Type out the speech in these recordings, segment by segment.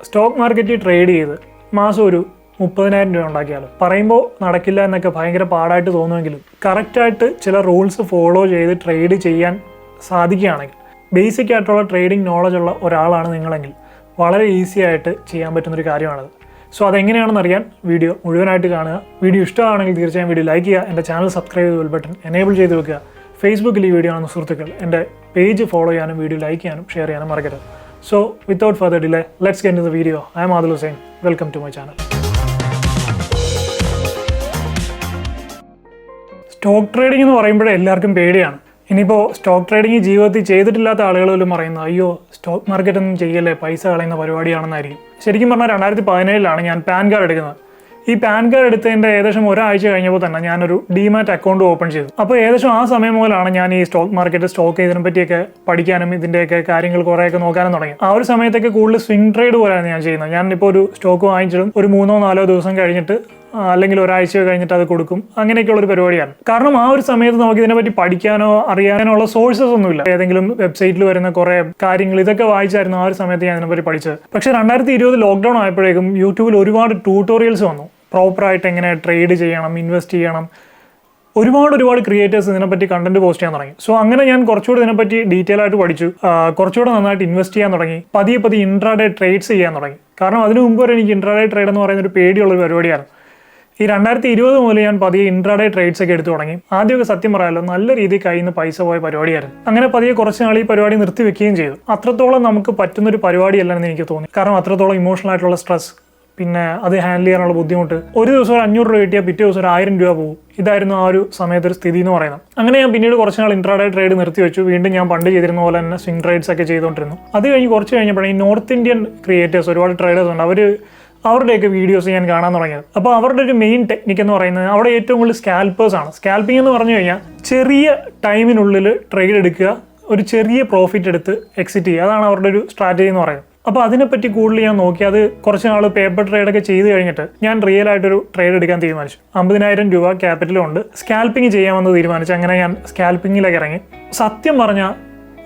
Stock മാർക്കറ്റിൽ trade ചെയ്ത് മാസം ഒരു 30,000 രൂപ ഉണ്ടാക്കിയാലും പറയുമ്പോൾ നടക്കില്ല എന്നൊക്കെ ഭയങ്കര പാടായിട്ട് തോന്നുമെങ്കിലും കറക്റ്റായിട്ട് ചില റൂൾസ് ഫോളോ ചെയ്ത് ട്രേഡ് ചെയ്യാൻ സാധിക്കുകയാണെങ്കിൽ ബേസിക് ആയിട്ടുള്ള ട്രേഡിംഗ് നോളജ് ഉള്ള ഒരാളാണ് നിങ്ങളെങ്കിൽ വളരെ ഈസി ആയിട്ട് ചെയ്യാൻ പറ്റുന്നൊരു കാര്യമാണത്. സോ അതെങ്ങനെയാണെന്ന് അറിയാൻ വീഡിയോ മുഴുവനായിട്ട് കാണുക. വീഡിയോ ഇഷ്ടമാണെങ്കിൽ തീർച്ചയായും വീഡിയോ ലൈക്ക് ചെയ്യുക, എൻ്റെ ചാനൽ സബ്സ്ക്രൈബ് ചെയ്ത് ബെൽ ബട്ടൺ എനേബിൾ ചെയ്ത് വെക്കുക. ഫേസ്ബുക്കിൽ ഈ വീഡിയോ കാണുന്ന സുഹൃത്തുക്കൾ എൻ്റെ പേജ് ഫോളോ ചെയ്യാനും വീഡിയോ ലൈക്ക് ചെയ്യാനും ഷെയർ ചെയ്യാനും മറക്കരുത്. So without further delay, let's get into the video. I am Adil Hussain. Welcome to my channel. Stock trading എന്ന് പറയുമ്പോഴേ എല്ലാവർക്കും പേടിയാണ്. ഇനിയിപ്പോൾ സ്റ്റോക്ക് ട്രേഡിംഗ് ജീവിതത്തിൽ ചെയ്തിട്ടില്ലാത്ത ആളുകൾ പോലും പറയുന്നത് അയ്യോ സ്റ്റോക്ക് മാർക്കറ്റ് ഒന്നും ചെയ്യല്ലേ, പൈസ കളയുന്ന പരിപാടിയാണെന്നായിരിക്കും. ശരിക്കും പറഞ്ഞാൽ 2017 ഞാൻ പാൻ കാർഡ് എടുക്കുന്നത്. ഈ പാൻ കാർഡ് എടുത്തതിൻ്റെ ഏകദേശം ഒരാഴ്ച കഴിഞ്ഞപ്പോൾ തന്നെ ഞാനൊരു ഡിമാറ്റ് അക്കൗണ്ട് ഓപ്പൺ ചെയ്തു. അപ്പോൾ ഏകദേശം ആ സമയം മുതലാണ് ഞാൻ ഈ സ്റ്റോക്ക് മാർക്കറ്റ് സ്റ്റോക്ക് ഇതിനെ പറ്റിയൊക്കെ പഠിക്കാനും ഇതിൻ്റെയൊക്കെ കാര്യങ്ങൾ കുറേയൊക്കെ നോക്കാനും തുടങ്ങി. ആ ഒരു സമയത്തൊക്കെ കൂടുതൽ സ്വിംഗ് ട്രേഡ് പോലെയാണ് ഞാൻ ചെയ്യുന്നത്. ഞാനിപ്പോൾ ഒരു സ്റ്റോക്ക് വാങ്ങിച്ചിടും, ഒരു 3-4 ദിവസം കഴിഞ്ഞിട്ട് അല്ലെങ്കിൽ ഒരാഴ്ച കഴിഞ്ഞിട്ട് അത് കൊടുക്കും. അങ്ങനെയൊക്കെയുള്ളൊരു പരിപാടിയാണ്. കാരണം ആ ഒരു സമയത്ത് നമുക്ക് ഇതിനെപ്പറ്റി പഠിക്കാനോ അറിയാനോ ഉള്ള സോഴ്സസ് ഒന്നുമില്ല. ഏതെങ്കിലും വെബ്സൈറ്റിൽ വരുന്ന കുറേ കാര്യങ്ങൾ ഇതൊക്കെ വായിച്ചായിരുന്നു ആ ഒരു സമയത്ത് ഞാൻ ഇതിനെപ്പറ്റി പഠിച്ചത്. പക്ഷേ 2020 ലോക്ക്ഡൗൺ ആയപ്പോഴേക്കും യൂട്യൂബിൽ ഒരുപാട് ട്യൂട്ടോറിയൽസ് വന്നു. പ്രോപ്പറായിട്ട് എങ്ങനെ ട്രേഡ് ചെയ്യണം, ഇൻവെസ്റ്റ് ചെയ്യണം. ഒരുപാട് ക്രിയേറ്റേഴ്സ് ഇതിനെപ്പറ്റി കണ്ടന്റ് പോസ്റ്റ് ചെയ്യാൻ തുടങ്ങി. സോ അങ്ങനെ ഞാൻ കുറച്ചുകൂടി ഇതിനെപ്പറ്റി ഡീറ്റെയിൽ ആയിട്ട് പഠിച്ചു, കുറച്ചുകൂടെ നന്നായിട്ട് ഇൻവെസ്റ്റ് ചെയ്യാൻ തുടങ്ങി. പതിയെ ഇൻട്രാഡേ ട്രേഡ്സ് ചെയ്യാൻ തുടങ്ങി. കാരണം അതിനു മുമ്പ് വരെ എനിക്ക് ഇൻട്രാഡേ ട്രേഡ് എന്ന് പറയുന്ന ഒരു പേടിയുള്ളൊരു പരിപാടിയാണ്. ഈ 2020 മുതൽ ഞാൻ പതിയെ ഇൻട്രാഡേ ട്രേഡ്സ് ഒക്കെ എടുത്തു തുടങ്ങി. ആദ്യമൊക്കെ സത്യം പറയാമല്ലോ നല്ല രീതിയിൽ കയ്യിൽ നിന്ന് പൈസ പോയ പരിപാടിയായിരുന്നു. അങ്ങനെ പതിയെ കുറച്ച് നാൾ ഈ പരിപാടി നിർത്തിവെക്കുകയും ചെയ്തു. അത്രത്തോളം നമുക്ക് പറ്റുന്നൊരു പരിപാടിയല്ലെന്ന് എനിക്ക് തോന്നി. കാരണം അത്രത്തോളം ഇമോഷണൽ ആയിട്ടുള്ള സ്ട്രെസ്, പിന്നെ അത് ഹാൻഡിൽ ചെയ്യാനുള്ള ബുദ്ധിമുട്ട്. ഒരു ദിവസം ഒരു 500 രൂപ കിട്ടിയാൽ പിറ്റേ ദിവസം ഒരു 1000 രൂപ പോകും. ഇതായിരുന്നു ആ ഒരു സമയത്തൊരു സ്ഥിതി എന്ന് പറയുന്നത്. അങ്ങനെ ഞാൻ പിന്നീട് കുറച്ച് നാൾ ഇൻട്രാഡേ ട്രേഡ് നിർത്തിവെച്ചു. വീണ്ടും ഞാൻ പണ്ട് ചെയ്തിരുന്ന പോലെ തന്നെ സ്വിംഗ് ട്രേഡ്സ് ഒക്കെ ചെയ്തുകൊണ്ടിരുന്നു. അത് കഴിഞ്ഞ് കുറച്ച് കഴിഞ്ഞപ്പോഴാണ് ഈ നോർത്ത് ഇന്ത്യൻ ക്രിയേറ്റേഴ്സ് ഒരുപാട് ട്രേഡേഴ്സ് ഉണ്ട്, അവരുടെയൊക്കെ വീഡിയോസ് ഞാൻ കാണാൻ തുടങ്ങിയത്. അപ്പോൾ അവരുടെ ഒരു മെയിൻ ടെക്നിക്ക് എന്ന് പറയുന്നത് അവിടെ ഏറ്റവും കൂടുതൽ സ്കാൽപ്പേഴ്സ് ആണ്. സ്കാൽപ്പിംഗ് എന്ന് പറഞ്ഞു കഴിഞ്ഞാൽ ചെറിയ ടൈമിനുള്ളിൽ ട്രേഡ് എടുക്കുക, ഒരു ചെറിയ പ്രോഫിറ്റ് എടുത്ത് എക്സിറ്റ് ചെയ്യുക. അതാണ് അവരുടെ ഒരു സ്ട്രാറ്റജി എന്ന് പറയുന്നത്. അപ്പോൾ അതിനെപ്പറ്റി കൂടുതൽ ഞാൻ നോക്കി. അത് കുറച്ച് നാൾ പേപ്പർ ട്രേഡൊക്കെ ചെയ്ത് കഴിഞ്ഞിട്ട് ഞാൻ റിയൽ ആയിട്ടൊരു ട്രേഡ് എടുക്കാൻ തീരുമാനിച്ചു. 50,000 രൂപ ക്യാപിറ്റലുണ്ട്. സ്കാൽപ്പിംഗ് ചെയ്യാമെന്ന് തീരുമാനിച്ചു. അങ്ങനെ ഞാൻ സ്കാൽപ്പിങ്ങിലേക്ക് ഇറങ്ങി. സത്യം പറഞ്ഞാൽ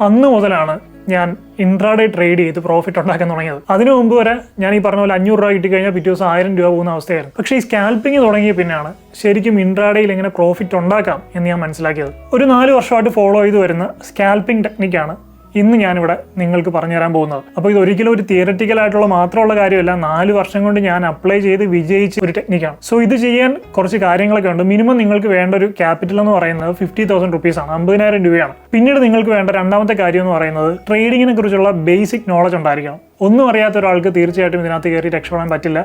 അന്ന് മുതലാണ് ഞാൻ ഇൻട്രാഡേ ട്രേഡ് ചെയ്ത് പ്രോഫിറ്റ് ഉണ്ടാക്കാൻ തുടങ്ങിയത്. അതിനു മുമ്പ് വരെ ഞാൻ ഈ പറഞ്ഞ പോലെ 500 രൂപ കിട്ടിക്കഴിഞ്ഞാൽ പിറ്റേ ദിവസം 1000 രൂപ പോകുന്ന അവസ്ഥയായിരുന്നു. പക്ഷേ ഈ സ്കാൽപ്പിംഗ് തുടങ്ങിയ പിന്നെയാണ് ശരിക്കും ഇൻട്രാഡേയിൽ എങ്ങനെ പ്രോഫിറ്റ് ഉണ്ടാക്കാം എന്ന് ഞാൻ മനസ്സിലാക്കിയത്. ഒരു 4 വർഷമായിട്ട് ഫോളോ ചെയ്ത് വരുന്ന സ്കാൽപ്പിംഗ് ടെക്നിക്കാണ് ഇന്ന് ഞാനിവിടെ നിങ്ങൾക്ക് പറഞ്ഞു തരാൻ പോകുന്നത്. അപ്പോൾ ഇത് ഒരിക്കലും ഒരു തിയററ്റിക്കൽ ആയിട്ടുള്ള മാത്രമുള്ള കാര്യമല്ല, 4 വർഷം കൊണ്ട് ഞാൻ അപ്ലൈ ചെയ്ത് വിജയിച്ച ഒരു ടെക്നിക്കാണ്. സോ ഇത് ചെയ്യാൻ കുറച്ച് കാര്യങ്ങളൊക്കെ ഉണ്ട്. മിനിമം നിങ്ങൾക്ക് വേണ്ട ഒരു ക്യാപിറ്റൽ എന്ന് പറയുന്നത് 50,000 റുപ്പീസാണ്, 50,000 രൂപയാണ്. പിന്നീട് നിങ്ങൾക്ക് വേണ്ട രണ്ടാമത്തെ കാര്യം എന്ന് പറയുന്നത് ട്രേഡിങ്ങിനെ കുറിച്ചുള്ള ബേസിക് നോളജ് ഉണ്ടായിരിക്കണം. ഒന്നും അറിയാത്ത ഒരാൾക്ക് തീർച്ചയായിട്ടും ഇതിനകത്ത് കയറി രക്ഷപ്പെടാൻ പറ്റില്ല.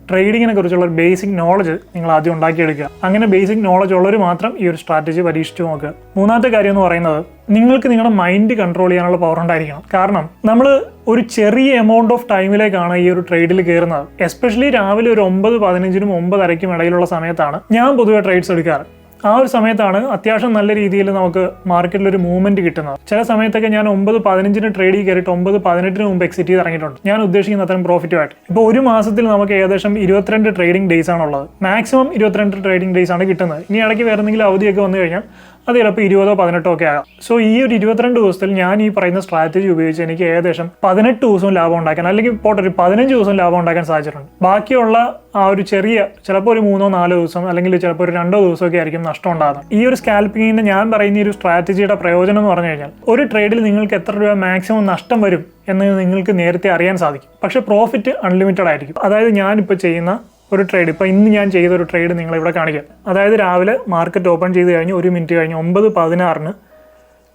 ട്രേഡിങ്ങിനെ കുറിച്ചുള്ള ഒരു ബേസിക് നോളജ് നിങ്ങൾ ആദ്യം ഉണ്ടാക്കിയെടുക്കുക. അങ്ങനെ ബേസിക് നോളജ് ഉള്ളവർ മാത്രം ഈ ഒരു സ്ട്രാറ്റജി പരീക്ഷിച്ച് നോക്കുക. മൂന്നാമത്തെ കാര്യം എന്ന് പറയുന്നത് നിങ്ങൾക്ക് നിങ്ങളുടെ മൈൻഡ് കൺട്രോൾ ചെയ്യാനുള്ള പവർ ഉണ്ടായിരിക്കണം. കാരണം നമ്മൾ ഒരു ചെറിയ എമൗണ്ട് ഓഫ് ടൈമിലേക്കാണ് ഈ ഒരു ട്രേഡിൽ കയറുന്നത്. എസ്പെഷ്യലി രാവിലെ ഒരു 9:15-നും 9:30-ക്കും ഇടയിലുള്ള സമയത്താണ് ഞാൻ പൊതുവെ ട്രേഡ്സ് എടുക്കാറ്. ആ ഒരു സമയത്താണ് അത്യാവശ്യം നല്ല രീതിയിൽ നമുക്ക് മാർക്കറ്റിൽ ഒരു മൂവ്മെന്റ് കിട്ടുന്നത്. ചില സമയത്തൊക്കെ ഞാൻ 9:15-ന് ട്രേഡിൽ കയറിയിട്ട് 9:18-ന് മുമ്പ് എക്സിറ്റ് ചെയ്ത് ഇറങ്ങിയിട്ടുണ്ട്. ഞാൻ ഉദ്ദേശിക്കുന്ന അത്രയും പ്രോഫിറ്റുമായിട്ട്. ഇപ്പോൾ ഒരു മാസത്തിൽ നമുക്ക് ഏകദേശം 22 ട്രേഡിംഗ് ഡേയ്സ് ആണുള്ളത്. മാക്സിമം 22 ട്രേഡിംഗ് ഡേയ്സ് ആണ് കിട്ടുന്നത്. ഇനി ഇടയ്ക്ക് വേറെ എന്തെങ്കിലും അവധിയൊക്കെ വന്നു കഴിഞ്ഞാൽ അത് ചിലപ്പോൾ 20-ഓ 18-ഓ ഒക്കെ ആകാം. സോ ഈ ഒരു 22 ദിവസത്തിൽ ഞാൻ ഈ പറയുന്ന സ്ട്രാറ്റജി ഉപയോഗിച്ച് എനിക്ക് ഏകദേശം 18 ദിവസവും ലാഭം ഉണ്ടാക്കാൻ, അല്ലെങ്കിൽ പോട്ടെ ഒരു 15 ദിവസം ലാഭം ഉണ്ടാക്കാൻ സാധിച്ചിട്ടുണ്ട്. ബാക്കിയുള്ള ആ ഒരു ചെറിയ ചിലപ്പോൾ ഒരു 3-4 ദിവസം അല്ലെങ്കിൽ ചിലപ്പോൾ ഒരു 2 ദിവസമൊക്കെ ആയിരിക്കും നഷ്ടം ഉണ്ടാകുന്നത്. ഈ ഒരു സ്കാൽപ്പിങ്ങിന്റെ ഞാൻ പറയുന്ന ഈ ഒരു സ്ട്രാറ്റജിയുടെ പ്രയോജനം എന്ന് പറഞ്ഞു കഴിഞ്ഞാൽ ഒരു ട്രേഡിൽ നിങ്ങൾക്ക് എത്ര രൂപ മാക്സിമം നഷ്ടം വരും എന്ന് നിങ്ങൾക്ക് നേരത്തെ അറിയാൻ സാധിക്കും. പക്ഷേ പ്രോഫിറ്റ് അൺലിമിറ്റഡ് ആയിരിക്കും. അതായത് ഞാനിപ്പോൾ ചെയ്യുന്ന ഒരു ട്രേഡ്, ഇപ്പോൾ ഇന്ന് ഞാൻ ചെയ്തൊരു ട്രേഡ് നിങ്ങളിവിടെ കാണിക്കാം. അതായത് രാവിലെ മാർക്കറ്റ് ഓപ്പൺ ചെയ്ത് കഴിഞ്ഞ് 1 മിനിറ്റ് കഴിഞ്ഞ് 9:16-ന്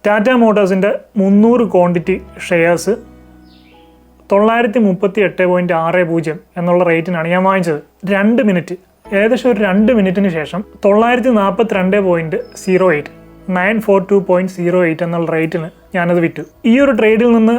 ടാറ്റ മോട്ടോഴ്സിൻ്റെ 300 ക്വാണ്ടിറ്റി ഷെയർസ് 938.60 എന്നുള്ള റേറ്റിനാണ് ഞാൻ വാങ്ങിച്ചത്. 2 മിനിറ്റ്, ഏകദേശം ഒരു 2 മിനിറ്റിന് ശേഷം 942.08 942.08 എന്നുള്ള റേറ്റിന് ഞാനത് വിറ്റു. ഈ ഒരു ട്രേഡിൽ നിന്ന്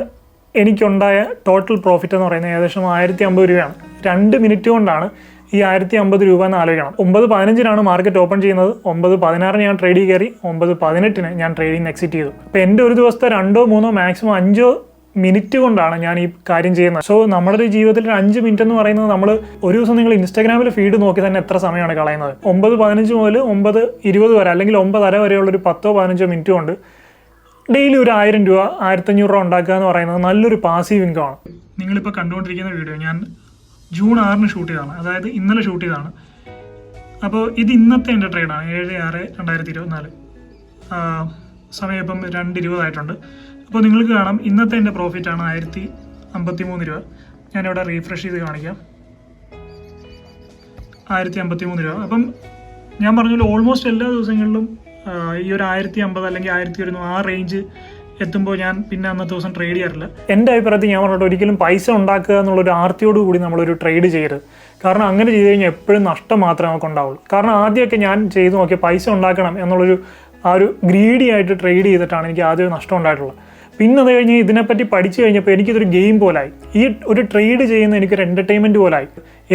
എനിക്കുണ്ടായ ടോട്ടൽ പ്രോഫിറ്റ് എന്ന് പറയുന്നത് ഏകദേശം 1050 രൂപയാണ്. 2 മിനിറ്റ് കൊണ്ടാണ് ഈ 1050 രൂപ എന്ന് ആലോചിക്കണം. 9:15-നാണ് മാർക്കറ്റ് ഓപ്പൺ ചെയ്യുന്നത്. 9:16-ന് ഞാൻ ട്രേഡിൽ കയറി, 9:18-ന് ഞാൻ ട്രേഡിൽ എക്സിറ്റ് ചെയ്തു. അപ്പോൾ എൻ്റെ ഒരു ദിവസത്തെ 2-3 മാക്സിമം 5 മിനിറ്റ് കൊണ്ടാണ് ഞാൻ ഈ കാര്യം ചെയ്യുന്നത്. സോ നമ്മുടെ ഒരു ജീവിതത്തിൽ 5 മിനിറ്റ് എന്ന് പറയുന്നത് നമ്മൾ ഒരു ദിവസം നിങ്ങൾ ഇൻസ്റ്റാഗ്രാമിൽ ഫീഡ് നോക്കി തന്നെ എത്ര സമയമാണ് കളയുന്നത്. 9:15 മുതൽ 9:20 വരെ അല്ലെങ്കിൽ 9:30 വരെയുള്ള ഒരു 10-15 മിനിറ്റ് കൊണ്ട് ഡെയിലി ഒരു 1000 രൂപ 1500 രൂപ ഉണ്ടാക്കുക എന്ന് പറയുന്നത് നല്ലൊരു പാസീവ് ഇൻകം ആണ്. നിങ്ങളിപ്പോൾ കണ്ടുകൊണ്ടിരിക്കുന്ന വീഡിയോ ഞാൻ ജൂൺ 6 ഷൂട്ട് ചെയ്തതാണ്, അതായത് ഇന്നലെ ഷൂട്ട് ചെയ്തതാണ്. അപ്പോൾ ഇത് ഇന്നത്തെ എൻ്റെ ട്രേഡാണ്, 7/6/2024. സമയം ഇപ്പം 2:20 ആയിട്ടുണ്ട്. അപ്പോൾ നിങ്ങൾക്ക് കാണാം ഇന്നത്തെ എൻ്റെ പ്രോഫിറ്റാണ് 1053 രൂപ. ഞാനിവിടെ റീഫ്രഷ് ചെയ്ത് കാണിക്കാം, 1053 രൂപ. അപ്പം ഞാൻ പറഞ്ഞല്ലോ ഓൾമോസ്റ്റ് എല്ലാ ദിവസങ്ങളിലും ഈ ഒരു 1050 അല്ലെങ്കിൽ 1100 ആ റേഞ്ച് എത്തുമ്പോൾ ഞാൻ പിന്നെ അന്നത്തെ ദിവസം ട്രേഡ് ചെയ്യാറില്ല. എൻ്റെ അഭിപ്രായത്തിൽ ഞാൻ പറഞ്ഞിട്ട് ഒരിക്കലും പൈസ ഉണ്ടാക്കുക എന്നുള്ളൊരു ആർത്തിയോട് കൂടി നമ്മളൊരു ട്രേഡ് ചെയ്യരുത്. കാരണം അങ്ങനെ ചെയ്ത് കഴിഞ്ഞാൽ എപ്പോഴും നഷ്ടം മാത്രമേ നമുക്ക് ഉണ്ടാവുള്ളൂ. കാരണം ആദ്യമൊക്കെ ഞാൻ ചെയ്ത് നോക്കിയ പൈസ ഉണ്ടാക്കണം എന്നുള്ളൊരു ആ ഒരു ഗ്രീഡി ആയിട്ട് ട്രേഡ് ചെയ്തിട്ടാണ് എനിക്ക് ആദ്യം നഷ്ടം ഉണ്ടായിട്ടുള്ളത്. പിന്നെ അത് കഴിഞ്ഞ് ഇതിനെപ്പറ്റി പഠിച്ചു കഴിഞ്ഞപ്പോൾ എനിക്കിതൊരു ഗെയിം പോലായി. ഈ ഒരു ട്രേഡ് ചെയ്യുന്ന എനിക്കൊരു എൻ്റർടൈൻമെൻറ്റ് പോലായി.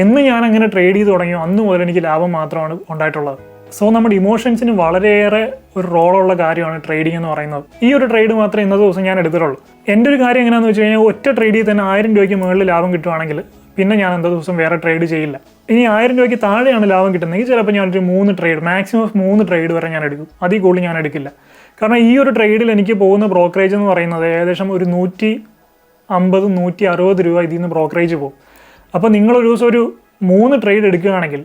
എന്ന് ഞാൻ അങ്ങനെ ട്രേഡ് ചെയ്ത് തുടങ്ങിയോ അന്ന് മുതൽ എനിക്ക് ലാഭം മാത്രമാണ് ഉണ്ടായിട്ടുള്ളത്. സോ നമ്മുടെ ഇമോഷൻസിന് വളരെയേറെ ഒരു റോളുള്ള കാര്യമാണ് ട്രേഡിംഗ് എന്ന് പറയുന്നത്. ഈ ഒരു ട്രേഡ് മാത്രമേ ഇന്നത്തെ ദിവസം ഞാൻ എടുത്തിട്ടുള്ളൂ. എൻ്റെ ഒരു കാര്യം എങ്ങനെയാണെന്ന് വെച്ച് കഴിഞ്ഞാൽ ഒറ്റ ട്രേഡിൽ തന്നെ 1000 രൂപയ്ക്ക് മുകളിൽ ലാഭം കിട്ടുവാണെങ്കിൽ പിന്നെ ഞാൻ എന്താ ദിവസം വേറെ ട്രേഡ് ചെയ്യില്ല. ഇനി 1000 രൂപയ്ക്ക് താഴെയാണ് ലാഭം കിട്ടുന്നതെങ്കിൽ ചിലപ്പോൾ ഞാനൊരു 3 ട്രേഡ്, മാക്സിമം 3 ട്രേഡ് വരെ ഞാൻ എടുക്കും. അതിൽ കൂടുതൽ ഞാൻ എടുക്കില്ല. കാരണം ഈ ഒരു ട്രേഡിൽ എനിക്ക് പോകുന്ന ബ്രോക്കറേജ് എന്ന് പറയുന്നത് ഏകദേശം ഒരു 150-160 രൂപ ഇതിൽ നിന്ന് ബ്രോക്കറേജ് പോകും. അപ്പോൾ നിങ്ങളൊരു ദിവസം ഒരു 3 ട്രേഡ് എടുക്കുകയാണെങ്കിൽ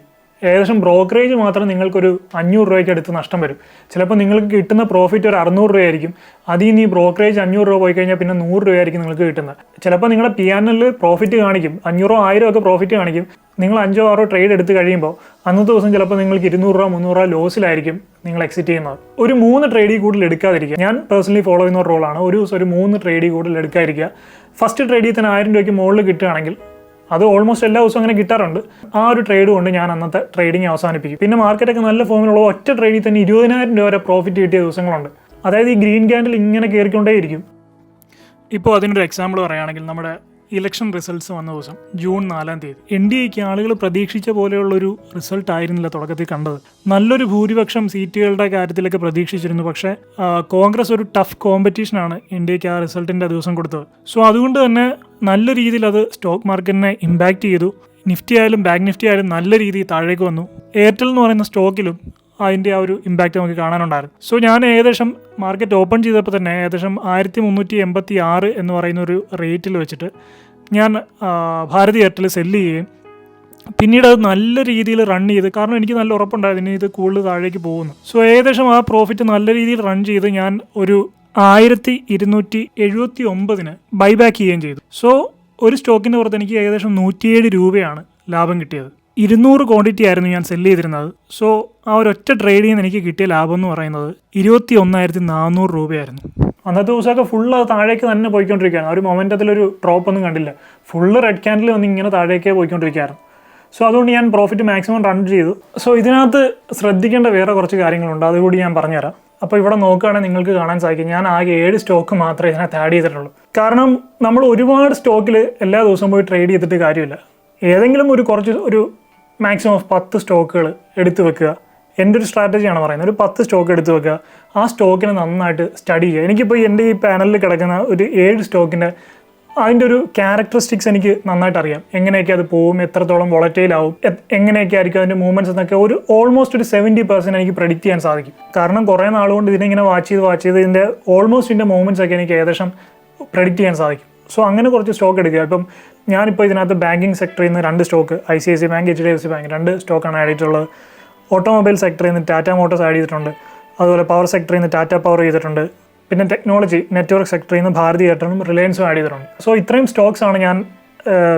ഏകദേശം ബ്രോക്കറേജ് മാത്രം നിങ്ങൾക്കൊരു 500 രൂപയ്ക്ക് അടുത്ത് നഷ്ടം വരും. ചിലപ്പോൾ നിങ്ങൾക്ക് കിട്ടുന്ന പ്രോഫിറ്റ് ഒരു 600 രൂപയായിരിക്കും. അതിൽ നിന്ന് ഈ ബ്രോക്കറേജ് 500 രൂപ പോയി കഴിഞ്ഞാൽ പിന്നെ 100 രൂപയായിരിക്കും നിങ്ങൾക്ക് കിട്ടുന്നത്. ചിലപ്പോൾ നിങ്ങളുടെ PNL പ്രോഫിറ്റ് കാണിക്കും, 500 1000 ഒക്കെ പ്രോഫിറ്റ് കാണിക്കും. നിങ്ങൾ 5-6 ട്രേഡ് എടുത്ത് കഴിയുമ്പോൾ അന്നത്തെ ദിവസം ചിലപ്പോൾ നിങ്ങൾക്ക് 200 രൂപ 300 രൂപ ലോസിലായിരിക്കും നിങ്ങൾ എക്സിറ്റ് ചെയ്യുന്നത്. ഒരു 3 ട്രേഡിൽ കൂടുതൽ എടുക്കാതിരിക്കുക. ഞാൻ പേഴ്സണലി ഫോളോ ചെയ്യുന്ന ഒരു റോളാണ്, ഒരു ദിവസം ഒരു 3 ട്രേഡിൽ കൂടുതൽ എടുക്കാതിരിക്കുക. ഫസ്റ്റ് ട്രേഡിൽ തന്നെ 1000 രൂപയ്ക്ക് മുകളിൽ കിട്ടുകയാണെങ്കിൽ, അത് ഓൾമോസ്റ്റ് എല്ലാ ദിവസവും അങ്ങനെ കിട്ടാറുണ്ട്, ആ ഒരു ട്രേഡ് കൊണ്ട് ഞാൻ അന്നത്തെ ട്രേഡിങ് അവസാനിപ്പിക്കും. പിന്നെ മാർക്കറ്റൊക്കെ നല്ല ഫോമിലുള്ള ഒറ്റ ട്രേഡിൽ തന്നെ 20,000 രൂപ വരെ പ്രോഫിറ്റ് കിട്ടിയ ദിവസങ്ങളുണ്ട്. അതായത് ഈ ഗ്രീൻ ക്യാൻഡിൽ ഇങ്ങനെ കയറിക്കൊണ്ടേയിരിക്കും. ഇപ്പോൾ അതിനൊരു എക്സാമ്പിൾ പറയുകയാണെങ്കിൽ നമ്മുടെ ഇലക്ഷൻ റിസൾട്ട്സ് വന്ന ദിവസം ജൂൺ 4-ാം തീയതി NDAക്ക് ആളുകൾ പ്രതീക്ഷിച്ച പോലെയുള്ളൊരു റിസൾട്ട് ആയിരുന്നില്ല തുടക്കത്തിൽ കണ്ടത്. നല്ലൊരു ഭൂരിപക്ഷം സീറ്റുകളുടെ കാര്യത്തിലൊക്കെ പ്രതീക്ഷിച്ചിരുന്നു. പക്ഷേ കോൺഗ്രസ് ഒരു ടഫ് കോമ്പറ്റീഷനാണ് NDAക്ക് ആ റിസൾട്ടിൻ്റെ ദിവസം കൊടുത്തത്. സോ അതുകൊണ്ട് തന്നെ നല്ല രീതിയിൽ അത് സ്റ്റോക്ക് മാർക്കറ്റിനെ ഇമ്പാക്റ്റ് ചെയ്തു. നിഫ്റ്റി ആയാലും ബാങ്ക് നിഫ്റ്റി ആയാലും നല്ല രീതിയിൽ താഴേക്ക് വന്നു. എയർടെൽ എന്ന് പറയുന്ന സ്റ്റോക്കിലും അതിൻ്റെ ആ ഒരു ഇമ്പാക്റ്റ് നമുക്ക് കാണാനുണ്ടായിരുന്നു. സോ ഞാൻ ഏകദേശം മാർക്കറ്റ് ഓപ്പൺ ചെയ്തപ്പോൾ തന്നെ ഏകദേശം 1386 എന്ന് പറയുന്ന ഒരു റേറ്റിൽ വെച്ചിട്ട് ഞാൻ ഭാരതി എയർടെൽ സെല്ല് ചെയ്യുകയും പിന്നീട് അത് നല്ല രീതിയിൽ റൺ ചെയ്ത്, കാരണം എനിക്ക് നല്ല ഉറപ്പുണ്ടായിരുന്നു ഇത് കൂടുതൽ താഴേക്ക് പോകുന്നു. സോ ഏകദേശം ആ പ്രോഫിറ്റ് നല്ല രീതിയിൽ റൺ ചെയ്ത് ഞാൻ ഒരു 1279 ബൈബാക്ക് ചെയ്യുകയും ചെയ്തു. സോ ഒരു സ്റ്റോക്കിൻ്റെ പുറത്ത് എനിക്ക് ഏകദേശം 107 രൂപയാണ് ലാഭം കിട്ടിയത്. 200 ക്വാണ്ടിറ്റി ആയിരുന്നു ഞാൻ സെല്ല് ചെയ്തിരുന്നത്. സോ ആ ഒരൊറ്റ ട്രേഡിൽ നിന്ന് എനിക്ക് കിട്ടിയ ലാഭം എന്ന് പറയുന്നത് 21,400 രൂപയായിരുന്നു. അന്നത്തെ ദിവസമൊക്കെ ഫുള്ള് അത് താഴേക്ക് തന്നെ പോയിക്കൊണ്ടിരിക്കുകയാണ്. ആ ഒരു മൊമെൻറ്റത്തിലൊരു ഡ്രോപ്പ് ഒന്നും കണ്ടില്ല. ഫുള്ള് റെഡ് ക്യാൻഡിൽ വന്ന് ഇങ്ങനെ താഴേക്കേ പോയിക്കൊണ്ടിരിക്കുകയായിരുന്നു. സോ അതുകൊണ്ട് ഞാൻ പ്രോഫിറ്റ് മാക്സിമം റൺ ചെയ്തു. സോ ഇതിനകത്ത് ശ്രദ്ധിക്കേണ്ട വേറെ കുറച്ച് കാര്യങ്ങളുണ്ട്, അതുകൂടി ഞാൻ പറഞ്ഞുതരാം. അപ്പോൾ ഇവിടെ നോക്കുകയാണെങ്കിൽ നിങ്ങൾക്ക് കാണാൻ സാധിക്കും ഞാൻ ആകെ 7 സ്റ്റോക്ക് മാത്രമേ ഇതിനകത്ത് ആഡ് ചെയ്തിട്ടുള്ളൂ. കാരണം നമ്മൾ ഒരുപാട് സ്റ്റോക്കിൽ എല്ലാ ദിവസവും പോയി ട്രേഡ് ചെയ്തിട്ട് കാര്യമില്ല. ഏതെങ്കിലും ഒരു മാക്സിമം 10 സ്റ്റോക്കുകൾ എടുത്തു വെക്കുക. എൻ്റെ ഒരു സ്ട്രാറ്റജിയാണ് പറയുന്നത്. ഒരു 10 സ്റ്റോക്ക് എടുത്തു വെക്കുക. ആ സ്റ്റോക്കിനെ നന്നായിട്ട് സ്റ്റഡി ചെയ്യുക. എനിക്കിപ്പോൾ എൻ്റെ ഈ പാനലിൽ കിടക്കുന്ന ഒരു 7 സ്റ്റോക്കിൻ്റെ അതിൻ്റെ ഒരു ക്യാരക്ടറിസ്റ്റിക്സ് എനിക്ക് നന്നായിട്ട് അറിയാം. എങ്ങനെയൊക്കെ അത് പോകും, എത്രത്തോളം വോളറ്റൈൽ ആവും, എങ്ങനെയൊക്കെ ആയിരിക്കും അതിൻ്റെ മൂവ്മെൻറ്റ്സ് എന്നൊക്കെ ഓൾമോസ്റ്റ് ഒരു 70% എനിക്ക് പ്രെഡിക്റ്റ് ചെയ്യാൻ സാധിക്കും. കാരണം കുറേ നാളുകൊണ്ട് ഇതിനെ വാച്ച് ചെയ്ത് ഇതിൻ്റെ ഇതിൻ്റെ മൂവ്മെൻറ്റ്സ് ഒക്കെ എനിക്ക് ഏകദേശം പ്രെഡിക്റ്റ് ചെയ്യാൻ സാധിക്കും. സോ അങ്ങനെ കുറച്ച് സ്റ്റോക്ക് എടുക്കുക. ഇപ്പം ഞാനിപ്പോൾ ഇതിനകത്ത് ബാങ്കിങ് സെക്ടറിൽ നിന്ന് 2 stock, ICICI bank, HDFC bank 2 സ്റ്റോക്കാണ് ആഡ് ചെയ്തിട്ടുള്ളത്. ഓട്ടോമൊബൈൽ സെക്ടറിൽ നിന്ന് ടാറ്റ മോട്ടോഴ്സ് ആഡ് ചെയ്തിട്ടുണ്ട്. അതുപോലെ പവർ സെക്ടറിൽ നിന്ന് ടാറ്റ പവർ ചെയ്തിട്ടുണ്ട്. പിന്നെ ടെക്നോളജി നെറ്റ്വർക്ക് സെക്ടറിൽ നിന്ന് ഭാരതി എയർടെലും റിലയൻസും ആഡ് ചെയ്തിട്ടുണ്ട്. സോ ഇത്രയും സ്റ്റോക്സാണ് ഞാൻ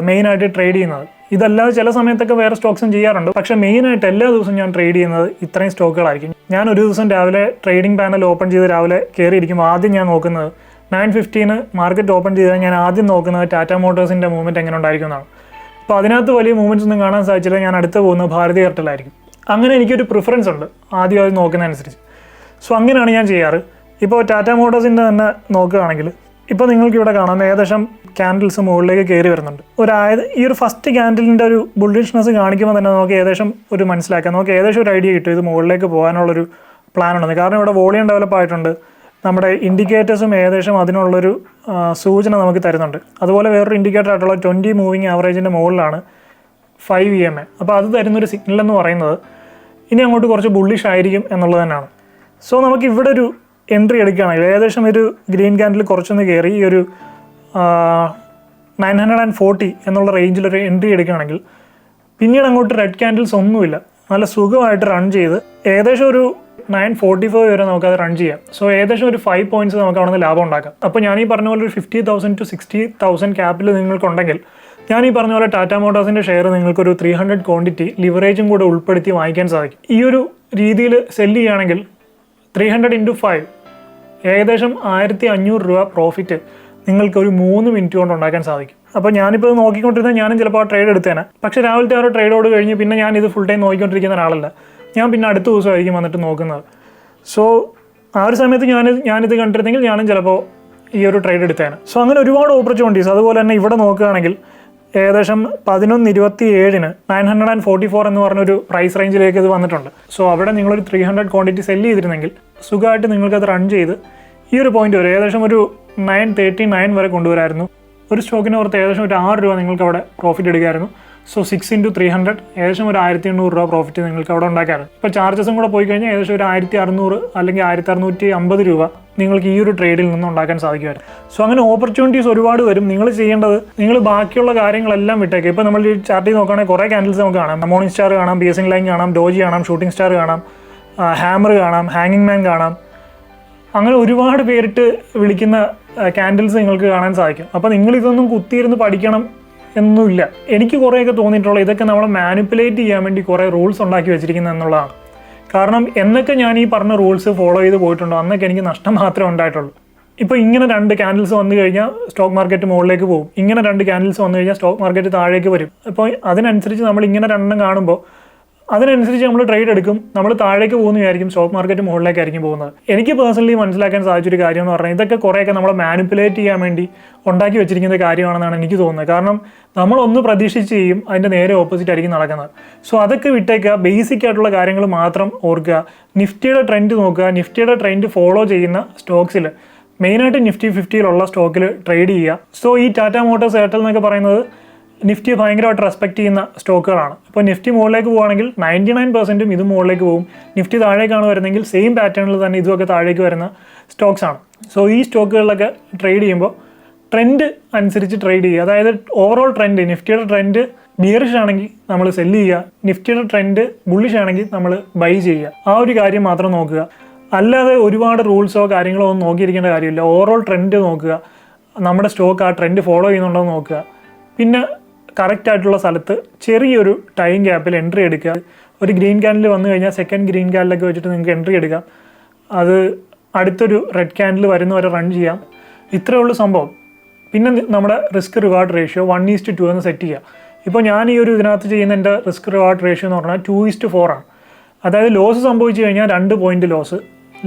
മെയിനായിട്ട് ട്രേഡ് ചെയ്യുന്നത്. ഇതല്ലാതെ ചില സമയത്തൊക്കെ വേറെ സ്റ്റോക്സും ചെയ്യാറുണ്ട്. പക്ഷേ മെയിനായിട്ട് എല്ലാ ദിവസവും ഞാൻ ട്രേഡ് ചെയ്യുന്നത് ഇത്രയും സ്റ്റോക്കുകളായിരിക്കും. ഞാൻ ഒരു ദിവസം രാവിലെ ട്രേഡിംഗ് പാനൽ ഓപ്പൺ ചെയ്ത് രാവിലെ കയറിയിരിക്കുമ്പോൾ ആദ്യം ഞാൻ നോക്കുന്നത് 9:15 മാർക്കറ്റ് ഓപ്പൺ ചെയ്താൽ ഞാൻ ആദ്യം നോക്കുന്നത് ടാറ്റ മോട്ടോഴ്സിൻ്റെ മൂവ്മെൻറ്റ് എങ്ങനെ ഉണ്ടായിരിക്കും എന്നാണ്. അപ്പോൾ അതിനകത്ത് വലിയ മൂവ്മെൻറ്റ്സ് ഒന്നും കാണാൻ സാധിച്ചില്ല. ഞാൻ അടുത്ത് പോകുന്നത് ഭാരതി എയർടെലായിരിക്കും. അങ്ങനെ എനിക്കൊരു പ്രിഫറൻസ് ഉണ്ട് ആദ്യം അത് നോക്കുന്നതനുസരിച്ച്. സോ അങ്ങനെയാണ് ഞാൻ ചെയ്യാറ്. ഇപ്പോൾ ടാറ്റ മോട്ടോഴ്സിൻ്റെ തന്നെ നോക്കുകയാണെങ്കിൽ ഇപ്പോൾ നിങ്ങൾക്ക് ഇവിടെ കാണാം ഏകദേശം ക്യാൻഡിൽസ് മുകളിലേക്ക് കയറി വരുന്നുണ്ട്. ഈ ഒരു ഫസ്റ്റ് ക്യാൻഡിലിൻ്റെ ഒരു ബുള്ളിഷ്നെസ് കാണിക്കുമ്പോൾ തന്നെ നമുക്ക് ഏകദേശം ഒരു മനസ്സിലാക്കാം, നമുക്ക് ഏകദേശം ഒരു ഐഡിയ കിട്ടും ഇത് മുകളിലേക്ക് പോകാനുള്ളൊരു പ്ലാൻ ഉണ്ടെന്ന്. കാരണം ഇവിടെ വോളിയം ഡെവലപ്പ് ആയിട്ടുണ്ട്. നമ്മുടെ ഇൻഡിക്കേറ്റേഴ്സും ഏകദേശം അതിനുള്ളൊരു സൂചന നമുക്ക് തരുന്നുണ്ട്. അതുപോലെ വേറൊരു ഇൻഡിക്കേറ്റർ ആയിട്ടുള്ള 20 മൂവിങ് ആവറേജിൻ്റെ മുകളിലാണ് 5 EMA. അപ്പോൾ അത് തരുന്നൊരു സിഗ്നൽ എന്ന് പറയുന്നത് ഇനി അങ്ങോട്ട് കുറച്ച് ബുള്ളിഷ് ആയിരിക്കും എന്നുള്ളത് തന്നെയാണ്. സോ നമുക്ക് ഇവിടെ ഒരു എൻട്രി എടുക്കുകയാണെങ്കിൽ ഏകദേശം ഒരു ഗ്രീൻ ക്യാൻഡിൽ കുറച്ചൊന്ന് കയറി ഈ ഒരു 940 എന്നുള്ള റേഞ്ചിലൊരു എൻട്രി എടുക്കുകയാണെങ്കിൽ പിന്നീട് അങ്ങോട്ട് റെഡ് ക്യാൻഡിൽസ് ഒന്നുമില്ല, നല്ല സുഖമായിട്ട് റൺ ചെയ്ത് ഏകദേശം ഒരു 945 വരെ നമുക്കത് റൺ ചെയ്യാം. സോ ഏകദേശം ഒരു 5 പോയിന്റ്സ് നമുക്ക് അവിടെ നിന്ന് ലാഭം ഉണ്ടാക്കാം. അപ്പോൾ ഞാൻ ഈ പറഞ്ഞ പോലെ ഒരു 50,000 to 60,000 ക്യാപിറ്റൽ നിങ്ങൾക്കുണ്ടെങ്കിൽ ഞാൻ ഈ പറഞ്ഞ പോലെ ടാറ്റ മോട്ടോഴ്സിൻ്റെ ഷെയർ നിങ്ങൾക്കൊരു 300 ക്വാണ്ടിറ്റി ലിവറേജും കൂടെ ഉൾപ്പെടുത്തി വാങ്ങിക്കാൻ സാധിക്കും. ഈ ഒരു രീതിയിൽ സെല്ല് ചെയ്യുകയാണെങ്കിൽ 300 into 5 ഏകദേശം 1,500 രൂപ പ്രോഫിറ്റ് നിങ്ങൾക്ക് ഒരു 3 മിനിറ്റ് കൊണ്ട് ഉണ്ടാക്കാൻ സാധിക്കും. അപ്പോൾ ഞാനിപ്പോൾ നോക്കിക്കൊണ്ടിരുന്നത് ഞാനും ചിലപ്പോൾ ആ ട്രേഡ് എടുത്തേനെ. പക്ഷേ രാവിലത്തെ ആ ഒരു ട്രേഡോട് കഴിഞ്ഞ് പിന്നെ ഞാൻ ഇത് ഫുൾ ടൈം നോക്കിക്കൊണ്ടിരിക്കുന്ന ഒരാളല്ല. ഞാൻ പിന്നെ അടുത്ത ദിവസമായിരിക്കും വന്നിട്ട് നോക്കുന്നത്. സോ ആ ഒരു സമയത്ത് ഞാനിത് കണ്ടിരുന്നെങ്കിൽ ഞാനും ചിലപ്പോൾ ഈ ഒരു ട്രേഡ് എടുത്തേനെ. സോ അങ്ങനെ ഒരുപാട് ഓപ്പർച്യൂണിറ്റീസ്. അതുപോലെ തന്നെ ഇവിടെ നോക്കുകയാണെങ്കിൽ ഏകദേശം 11:27 944 എന്ന് പറഞ്ഞൊരു പ്രൈസ് റേഞ്ചിലേക്ക് ഇത് വന്നിട്ടുണ്ട്. സോ അവിടെ നിങ്ങളൊരു 300 ക്വാണ്ടിറ്റി സെല്ല് ചെയ്തിരുന്നെങ്കിൽ സുഖമായിട്ട് നിങ്ങൾക്കത് റൺ ചെയ്ത് ഈ ഒരു പോയിന്റ് വരെ ഏകദേശം ഒരു 939 വരെ കൊണ്ടുവരായിരുന്നു. ഒരു സ്റ്റോക്കിന് പുറത്ത് ഏകദേശം ഒരു 6 രൂപ നിങ്ങൾക്ക് അവിടെ പ്രോഫിറ്റ് എടുക്കാമായിരുന്നു. സോ 6 into 300 ഏകദേശം ഒരു 1,800 രൂപ പ്രോഫിറ്റ് നിങ്ങൾക്ക് അവിടെ ഉണ്ടാക്കാറുണ്ട്. ഇപ്പോൾ ചാർജസും കൂടെ പോയി കഴിഞ്ഞാൽ ഏകദേശം ഒരു 1,600 അല്ലെങ്കിൽ 1,650 രൂപ നിങ്ങൾക്ക് ഈ ഒരു ട്രേഡിൽ നിന്ന് ഉണ്ടാക്കാൻ സാധിക്കുമായിരുന്നു. സോ അങ്ങനെ ഓപ്പർച്യൂണിറ്റീസ് ഒരുപാട് വരും. നിങ്ങൾ ചെയ്യേണ്ടത് നിങ്ങൾ ബാക്കിയുള്ള കാര്യങ്ങളെല്ലാം വിട്ടേക്ക്. ഇപ്പോൾ നമ്മൾ ഈ ചാർട്ടിൽ നോക്കുകയാണെങ്കിൽ കുറേ ക്യാൻഡിൽസ് നമുക്ക് കാണാം. മോർണിംഗ് സ്റ്റാർ കാണാം, BSN ലൈൻ കാണാം, ഡോജി കാണാം, ഷൂട്ടിംഗ് സ്റ്റാർ കാണാം, ഹാമർ കാണാം, ഹാങ്ങിങ് മാൻ കാണാം. അങ്ങനെ ഒരുപാട് പേരിട്ട് വിളിക്കുന്ന ക്യാൻഡിൽസ് നിങ്ങൾക്ക് കാണാൻ സാധിക്കും. അപ്പോൾ നിങ്ങളിതൊന്നും കുത്തിയിരുന്ന് പഠിക്കണം എന്നുമില്ല. എനിക്ക് കുറേയൊക്കെ തോന്നിയിട്ടുള്ള ഇതൊക്കെ നമ്മളെ മാനിപ്പുലേറ്റ് ചെയ്യാൻ വേണ്ടി കുറേ റൂൾസ് ഉണ്ടാക്കി വെച്ചിരിക്കുന്നത് എന്നുള്ളതാണ്. കാരണം എന്നൊക്കെ ഞാൻ ഈ പറഞ്ഞ റൂൾസ് ഫോളോ ചെയ്ത് പോയിട്ടുണ്ടോ അന്നൊക്കെ എനിക്ക് നഷ്ടം മാത്രമേ ഉണ്ടായിട്ടുള്ളൂ. ഇപ്പോൾ ഇങ്ങനെ 2 ക്യാൻഡിൽസ് വന്നു കഴിഞ്ഞാൽ സ്റ്റോക്ക് മാർക്കറ്റ് മുകളിലേക്ക് പോകും, ഇങ്ങനെ 2 ക്യാൻഡിൽസ് വന്നു കഴിഞ്ഞാൽ സ്റ്റോക്ക് മാർക്കറ്റ് താഴേക്ക് വരും. അപ്പോൾ അതിനനുസരിച്ച് നമ്മൾ ഇങ്ങനെ 2 കാണുമ്പോൾ അതിനനുസരിച്ച് നമ്മൾ ട്രേഡ് എടുക്കും. നമ്മൾ താഴേക്ക് പോകുന്നതായിരിക്കും, സ്റ്റോക്ക് മാർക്കറ്റ് മുകളിലേക്കായിരിക്കും പോകുന്നത്. എനിക്ക് പേഴ്സണലി മനസ്സിലാക്കാൻ സാധിച്ചൊരു കാര്യം എന്ന് പറഞ്ഞാൽ ഇതൊക്കെ കുറേയൊക്കെ നമ്മളെ മാനിപ്പുലേറ്റ് ചെയ്യാൻ വേണ്ടി ഉണ്ടാക്കി വെച്ചിരിക്കുന്ന കാര്യമാണെന്നാണ് എനിക്ക് തോന്നുന്നത്. കാരണം നമ്മളൊന്ന് പ്രതീക്ഷിച്ച് ചെയ്യും, അതിൻ്റെ നേരെ ഓപ്പോസിറ്റ് ആയിരിക്കും നടക്കുന്നത്. സോ അതൊക്കെ വിട്ടേക്കുക, ബേസിക് ആയിട്ടുള്ള കാര്യങ്ങൾ മാത്രം ഓർക്കുക. നിഫ്റ്റിയുടെ ട്രെൻഡ് നോക്കുക, നിഫ്റ്റിയുടെ ട്രെൻഡ് ഫോളോ ചെയ്യുന്ന സ്റ്റോക്സിൽ മെയിനായിട്ട് നിഫ്റ്റി 50 സ്റ്റോക്കിൽ ട്രേഡ് ചെയ്യുക. സോ ഈ ടാറ്റ മോട്ടോഴ്സ്, എയർടെൽ എന്നൊക്കെ പറയുന്നത് നിഫ്റ്റി ഭയങ്കരമായിട്ട് റെസ്പെക്ട് ചെയ്യുന്ന സ്റ്റോക്കുകളാണ്. ഇപ്പോൾ നിഫ്റ്റി മുകളിലേക്ക് പോകുകയാണെങ്കിൽ 99% ഇത് മുകളിലേക്ക് പോകും. നിഫ്റ്റി താഴേക്കാണ് വരുന്നതെങ്കിൽ സെയിം പാറ്റേണിൽ തന്നെ ഇതുമൊക്കെ താഴേക്ക് വരുന്ന സ്റ്റോക്സ് ആണ്. സോ ഈ സ്റ്റോക്കുകളിലൊക്കെ ട്രേഡ് ചെയ്യുമ്പോൾ ട്രെൻഡ് അനുസരിച്ച് ട്രേഡ് ചെയ്യുക. അതായത് ഓവറോൾ ട്രെൻഡ്, നിഫ്റ്റിയുടെ ട്രെൻഡ് ബിയറിഷ് ആണെങ്കിൽ നമ്മൾ സെല്ല് ചെയ്യുക, നിഫ്റ്റിയുടെ ട്രെൻഡ് ബുള്ളിഷ് ആണെങ്കിൽ നമ്മൾ ബൈ ചെയ്യുക. ആ ഒരു കാര്യം മാത്രം നോക്കുക. അല്ലാതെ ഒരുപാട് റൂൾസോ കാര്യങ്ങളോ ഒന്നും നോക്കിയിരിക്കേണ്ട കാര്യമില്ല. ഓവറോൾ ട്രെൻഡ് നോക്കുക, നമ്മുടെ സ്റ്റോക്ക് ആ ട്രെൻഡ് ഫോളോ ചെയ്യുന്നുണ്ടോ എന്ന് നോക്കുക. പിന്നെ കറക്റ്റ് ആയിട്ടുള്ള സ്ഥലത്ത് ചെറിയൊരു ടൈം ഗ്യാപ്പിൽ എൻട്രി എടുക്കുക. ഒരു ഗ്രീൻ ക്യാൻഡിൽ വന്നു കഴിഞ്ഞാൽ സെക്കൻഡ് ഗ്രീൻ ക്യാൻഡിലൊക്കെ വെച്ചിട്ട് നിങ്ങൾക്ക് എൻട്രി എടുക്കാം. അത് അടുത്തൊരു റെഡ് ക്യാൻഡിൽ വരുന്നവരെ റൺ ചെയ്യാം. ഇത്രയേ ഉള്ളൂ സംഭവം. പിന്നെ നമ്മുടെ റിസ്ക് റിവാർഡ് റേഷ്യോ 1:2 എന്ന് സെറ്റ് ചെയ്യുക. ഇപ്പോൾ ഞാൻ ഈ ഒരു ഇതിനകത്ത് ചെയ്യുന്ന എൻ്റെ റിസ്ക് റിവാർഡ് റേഷ്യോ എന്ന് പറഞ്ഞാൽ 2:4 ആണ്. അതായത് ലോസ് സംഭവിച്ചു കഴിഞ്ഞാൽ 2 പോയിന്റ് ലോസ്,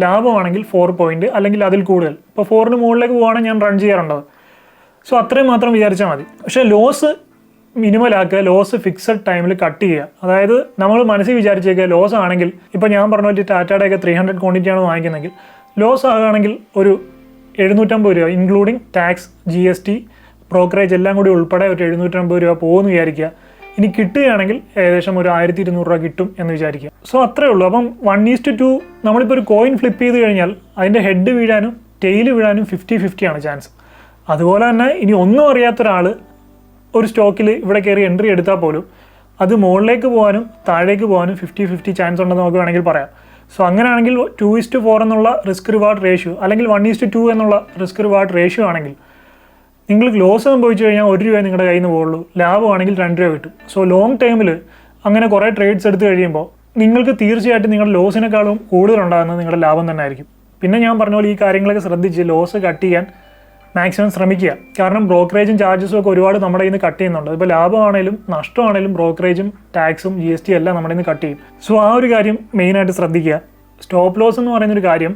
ലാഭമാണെങ്കിൽ 4 പോയിന്റ് അല്ലെങ്കിൽ അതിൽ കൂടുതൽ. ഇപ്പോൾ 4ന് മുകളിലേക്ക് പോകുകയാണെങ്കിൽ ഞാൻ റൺ ചെയ്യാറുണ്ടത്. സോ അത്രയും മാത്രം വിചാരിച്ചാൽ മതി. പക്ഷേ ലോസ് മിനിമലാക്കുക, ലോസ് ഫിക്സഡ് ടൈമിൽ കട്ട് ചെയ്യുക. അതായത് നമ്മൾ മനസ്സിൽ വിചാരിച്ചേക്കുക ലോസ് ആണെങ്കിൽ, ഇപ്പോൾ ഞാൻ പറഞ്ഞ പോലെ ടാറ്റയുടെയൊക്കെ 300 ക്വാണ്ടിറ്റിയാണ് വാങ്ങിക്കുന്നതെങ്കിൽ ലോസ് ആകുകയാണെങ്കിൽ ഒരു 750 രൂപ ഇൻക്ലൂഡിങ് ടാക്സ്, GST, ബ്രോക്കറേജ് എല്ലാം കൂടി ഉൾപ്പെടെ ഒരു 750 രൂപ പോകുമെന്ന് വിചാരിക്കുക. ഇനി കിട്ടുകയാണെങ്കിൽ ഏകദേശം ഒരു 1,200 രൂപ കിട്ടും എന്ന് വിചാരിക്കുക. സോ അത്രേ ഉള്ളൂ. അപ്പം 1:2 നമ്മളിപ്പോൾ ഒരു കോയിൻ ഫ്ലിപ്പ് ചെയ്ത് കഴിഞ്ഞാൽ അതിൻ്റെ ഹെഡ് വീഴാനും ടെയിൽ വീഴാനും 50-50 ആണ് ചാൻസ്. അതുപോലെ തന്നെ ഇനി ഒന്നും അറിയാത്തൊരാൾ ഒരു സ്റ്റോക്കിൽ ഇവിടെ കയറി എൻട്രി എടുത്താൽ പോലും അത് മുകളിലേക്ക് പോകാനും താഴേക്ക് പോകാനും 50-50 ചാൻസ് ഉണ്ടെന്ന് നമുക്ക് വേണമെങ്കിൽ പറയാം. സോ അങ്ങനെയാണെങ്കിൽ 2:4 എന്നുള്ള റിസ്ക് റിവാർഡ് റേഷ്യോ അല്ലെങ്കിൽ 1:2 എന്നുള്ള റിസ്ക് റിവാർഡ് റേഷ്യോ ആണെങ്കിൽ നിങ്ങൾക്ക് ലോസ് സംഭവിച്ചു കഴിഞ്ഞാൽ 1 രൂപ നിങ്ങളുടെ കയ്യിൽ നിന്ന് പോകുള്ളൂ, ലാഭമാണെങ്കിൽ 2 രൂപ കിട്ടും. സോ ലോങ് ടൈമിൽ അങ്ങനെ കുറേ ട്രേഡ്സ് എടുത്ത് കഴിയുമ്പോൾ നിങ്ങൾക്ക് തീർച്ചയായിട്ടും നിങ്ങളുടെ ലോസിനേക്കാളും കൂടുതലുണ്ടാകുന്നത് നിങ്ങളുടെ ലാഭം തന്നെ ആയിരിക്കും. പിന്നെ ഞാൻ പറഞ്ഞ പോലെ ഈ കാര്യങ്ങളൊക്കെ ശ്രദ്ധിച്ച് ലോസ് കട്ട് ചെയ്യാൻ മാക്സിമം ശ്രമിക്കുക. കാരണം ബ്രോക്കറേജും ചാർജസും ഒക്കെ ഒരുപാട് നമ്മുടെ കയ്യിൽ നിന്ന് കട്ട് ചെയ്യുന്നുണ്ട്. ഇപ്പോൾ ലാഭമാണെങ്കിലും നഷ്ടമാണെങ്കിലും ബ്രോക്കറേജും ടാക്സും GST എല്ലാം നമ്മുടെ നിന്ന് കട്ട് ചെയ്യും. സോ ആ ഒരു കാര്യം മെയിനായിട്ട് ശ്രദ്ധിക്കുക. സ്റ്റോപ്പ് ലോസ് എന്ന് പറയുന്നൊരു കാര്യം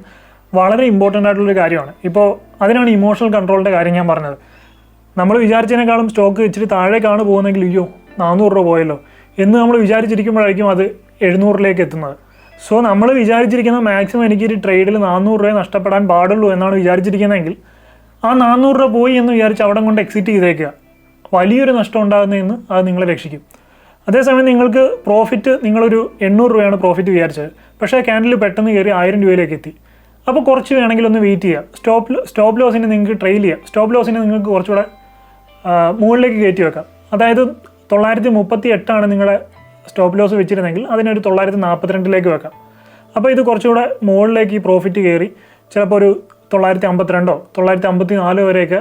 വളരെ ഇമ്പോർട്ടൻ്റ് ആയിട്ടുള്ളൊരു കാര്യമാണ്. ഇപ്പോൾ അതിനാണ് ഇമോഷണൽ കൺട്രോളിൻ്റെ കാര്യം ഞാൻ പറഞ്ഞത്. നമ്മൾ വിചാരിച്ചതിനേക്കാളും സ്റ്റോക്ക് ഇച്ചിരി താഴേക്കാണ് പോകുന്നതെങ്കിൽ അയ്യോ 400 രൂപ പോയല്ലോ എന്ന് നമ്മൾ വിചാരിച്ചിരിക്കുമ്പോഴായിരിക്കും അത് 700 എത്തുന്നത്. സോ നമ്മൾ വിചാരിച്ചിരിക്കുന്ന മാക്സിമം എനിക്കൊരു ട്രേഡിൽ 400 രൂപ നഷ്ടപ്പെടാൻ പാടുള്ളൂ എന്നാണ് വിചാരിച്ചിരിക്കുന്നതെങ്കിൽ ആ 400 രൂപ പോയി എന്ന് വിചാരിച്ച് അവിടെ കൊണ്ട് എക്സിറ്റ് ചെയ്തേക്കുക. വലിയൊരു നഷ്ടം ഉണ്ടാകുന്നതെന്ന് അത് നിങ്ങളെ രക്ഷിക്കും. അതേസമയം നിങ്ങൾക്ക് പ്രോഫിറ്റ്, നിങ്ങളൊരു 800 രൂപയാണ് പ്രോഫിറ്റ് വിചാരിച്ചത്, പക്ഷേ ക്യാൻഡിൽ പെട്ടെന്ന് കയറി 1000 രൂപയിലേക്ക് എത്തി. അപ്പോൾ കുറച്ച് വേണമെങ്കിൽ ഒന്ന് വെയിറ്റ് ചെയ്യുക. സ്റ്റോപ്പ് ലോസിന് നിങ്ങൾക്ക് ട്രെയിൽ ചെയ്യാം. സ്റ്റോപ്പ് ലോസിന് നിങ്ങൾക്ക് കുറച്ചുകൂടെ മുകളിലേക്ക് കയറ്റി വെക്കാം. അതായത് 938 നിങ്ങളുടെ സ്റ്റോപ്പ് ലോസ് വെച്ചിരുന്നെങ്കിൽ അതിനൊരു 942 വെക്കാം. അപ്പോൾ ഇത് കുറച്ചുകൂടെ മുകളിലേക്ക് ഈ പ്രോഫിറ്റ് കയറി ചിലപ്പോൾ ഒരു 952 954 വരെയൊക്കെ